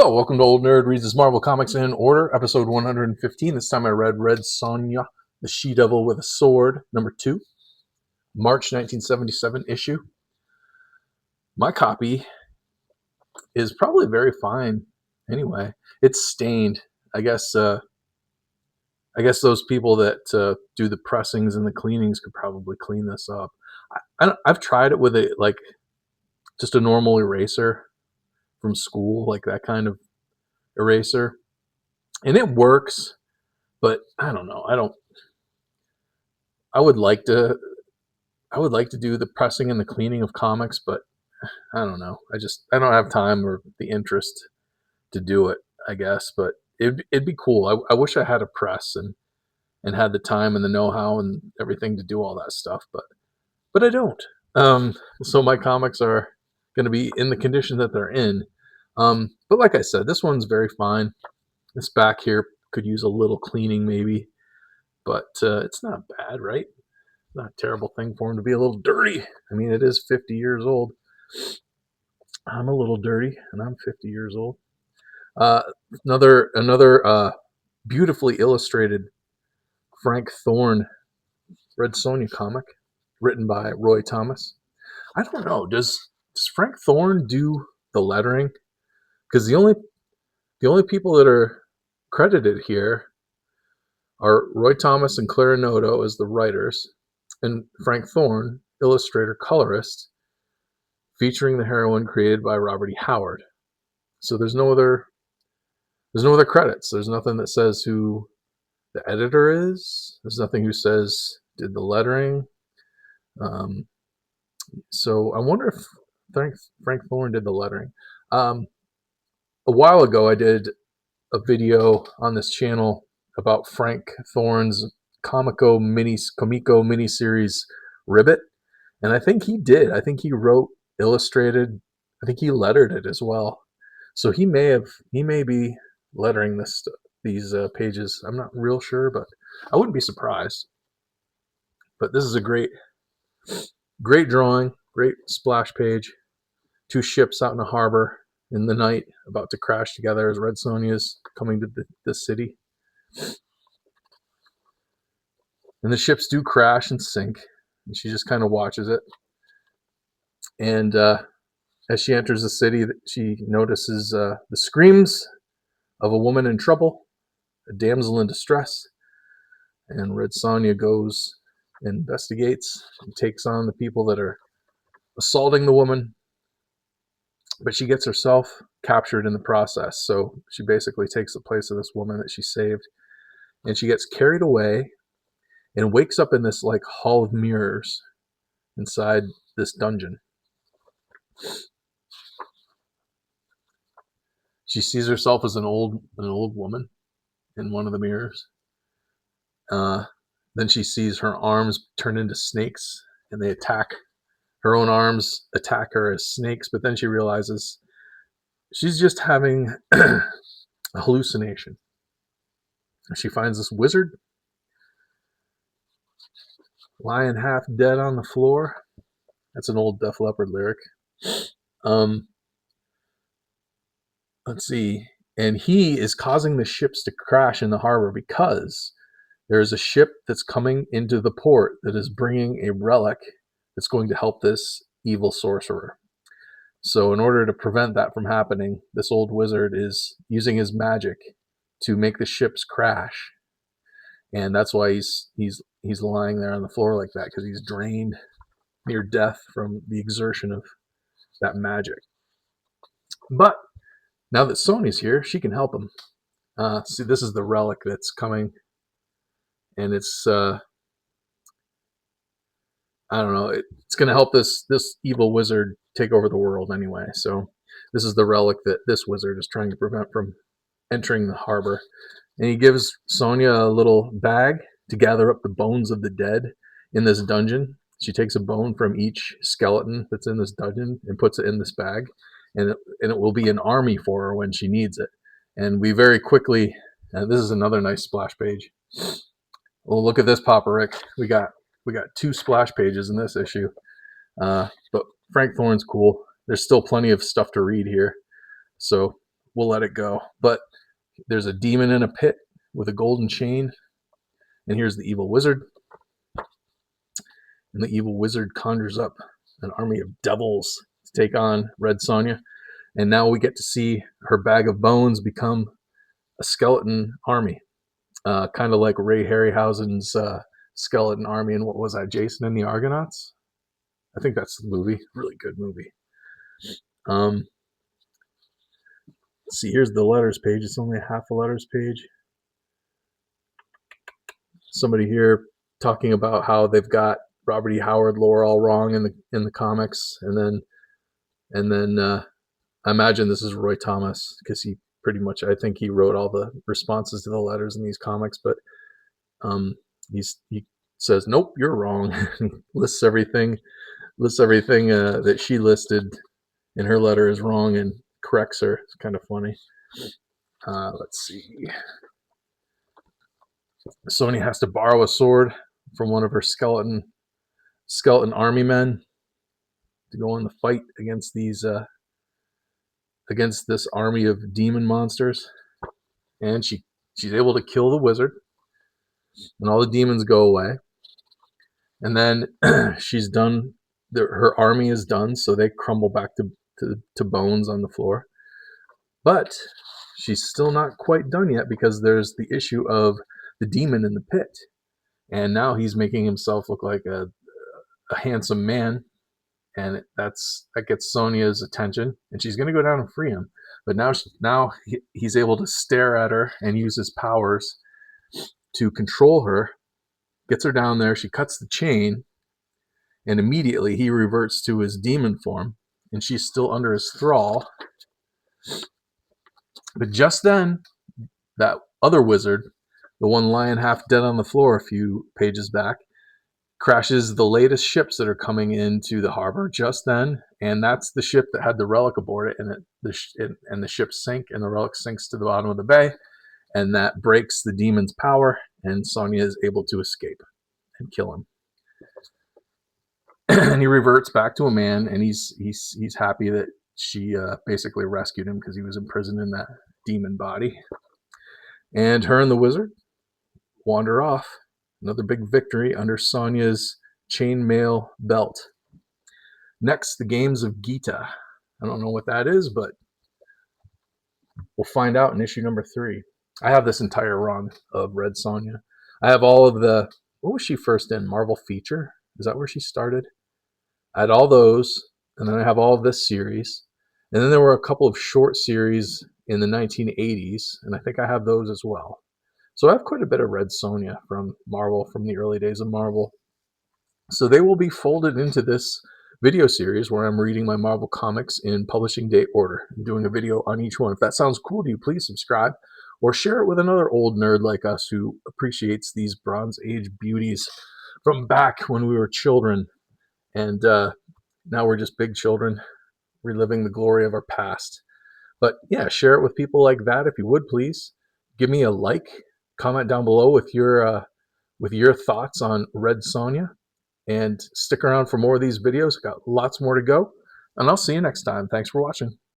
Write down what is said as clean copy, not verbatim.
Hello, welcome to Old Nerd Reads His Marvel Comics in Order, episode 115. This time I read Red Sonja, the She-Devil with a Sword, number 2, March 1977 issue. My copy is probably very fine anyway. It's stained. I guess those people that do the pressings and the cleanings could probably clean this up. I've tried it with just a normal eraser from school, like that kind of eraser, and it works. But I don't know. I would like to do the pressing and the cleaning of comics, but I don't know. I don't have time or the interest to do it, I guess. But it'd be cool. I wish I had a press and had the time and the know-how and everything to do all that stuff, but I don't. So my comics are going to be in the condition that they're in. But like I said, this one's very fine. This back here could use a little cleaning maybe, but it's not bad, right? Not a terrible thing for him to be a little dirty. I mean, it is 50 years old. I'm a little dirty, and I'm 50 years old. Another beautifully illustrated Frank Thorne Red Sonja comic, written by Roy Thomas. I don't know. Does Frank Thorne do the lettering? Because the only people that are credited here are Roy Thomas and Clara Noto as the writers, and Frank Thorne, illustrator colorist, featuring the heroine created by Robert E. Howard. So there's no other credits. There's nothing that says who the editor is. There's nothing who says did the lettering. So I wonder if Frank Thorne did the lettering. A while ago, I did a video on this channel about Frank Thorne's Comico miniseries Ribbit, and I think he did. I think he wrote, illustrated. I think he lettered it as well. So he may be lettering these pages. I'm not real sure, but I wouldn't be surprised. But this is a great drawing, great splash page. Two ships out in a harbor in the night, about to crash together as Red Sonja is coming to the city. And the ships do crash and sink, and she just kind of watches it. And as she enters the city, she notices the screams of a woman in trouble, a damsel in distress. And Red Sonja goes and investigates and takes on the people that are assaulting the woman. But she gets herself captured in the process. So she basically takes the place of this woman that she saved. And she gets carried away and wakes up in this like hall of mirrors inside this dungeon. She sees herself as an old woman in one of the mirrors. Then she sees her arms turn into snakes, and they attack. Her own arms attack her as snakes, but then she realizes she's just having a hallucination. She finds this wizard lying half dead on the floor. That's an old Def Leppard lyric. Let's see. And he is causing the ships to crash in the harbor because there's a ship that's coming into the port that is bringing a relic that's going to help this evil sorcerer. So in order to prevent that from happening, this old wizard is using his magic to make the ships crash. And that's why he's lying there on the floor like that, because he's drained near death from the exertion of that magic. But now that Sonja's here, she can help him. See, this is the relic that's coming, and it's I don't know. It's going to help this evil wizard take over the world anyway. So this is the relic that this wizard is trying to prevent from entering the harbor. And he gives Sonja a little bag to gather up the bones of the dead in this dungeon. She takes a bone from each skeleton that's in this dungeon and puts it in this bag. And it will be an army for her when she needs it. And we very quickly, this is another nice splash page. Well, look at this, Papa Rick. We got 2 splash pages in this issue. But Frank Thorne's cool. There's still plenty of stuff to read here. So we'll let it go. But there's a demon in a pit with a golden chain, and here's the evil wizard. And the evil wizard conjures up an army of devils to take on Red Sonja. And now we get to see her bag of bones become a skeleton army, kind of like Ray Harryhausen's skeleton army. And what was that, Jason and the Argonauts? I think that's the movie. Really good movie. Let's see, here's the letters page. It's only a half a letters page. Somebody here talking about how they've got Robert E. Howard lore all wrong in the comics, and then I imagine this is Roy Thomas, because he pretty much, I think he wrote all the responses to the letters in these comics. But he says, nope, you're wrong. He lists everything that she listed in her letter is wrong and corrects her. It's kind of funny. Let's see. Sonja has to borrow a sword from one of her skeleton army men to go on the fight against this army of demon monsters. And she's able to kill the wizard, and all the demons go away. And then she's done. Her army is done, so they crumble back to bones on the floor. But she's still not quite done yet, because there's the issue of the demon in the pit. And now he's making himself look like a handsome man. And that gets Sonja's attention, and she's going to go down and free him. But now he's able to stare at her and use his powers to control her, gets her down there. She cuts the chain, and immediately he reverts to his demon form, and she's still under his thrall. But just then, that other wizard, the one lying half dead on the floor a few pages back, crashes the latest ships that are coming into the harbor just then, and that's the ship that had the relic aboard it, and the ship sink, and the relic sinks to the bottom of the bay, and that breaks the demon's power, and Sonja is able to escape and kill him. And he reverts back to a man, and he's happy that she basically rescued him, because he was imprisoned in that demon body. And her and the wizard wander off. Another big victory under Sonja's chainmail belt. Next, the games of Gita. I don't know what that is, but we'll find out in issue number 3. I have this entire run of Red Sonja. I have all of what was she first in? Marvel Feature? Is that where she started? I had all those, and then I have all of this series. And then there were a couple of short series in the 1980s, and I think I have those as well. So I have quite a bit of Red Sonja from Marvel, from the early days of Marvel. So they will be folded into this video series where I'm reading my Marvel comics in publishing date order and doing a video on each one. If that sounds cool to you, please subscribe or share it with another old nerd like us who appreciates these Bronze Age beauties from back when we were children. And now we're just big children reliving the glory of our past. But yeah, share it with people like that if you would, please. Give me a like. Comment down below with your thoughts on Red Sonja, and stick around for more of these videos. Got lots more to go, and I'll see you next time. Thanks for watching.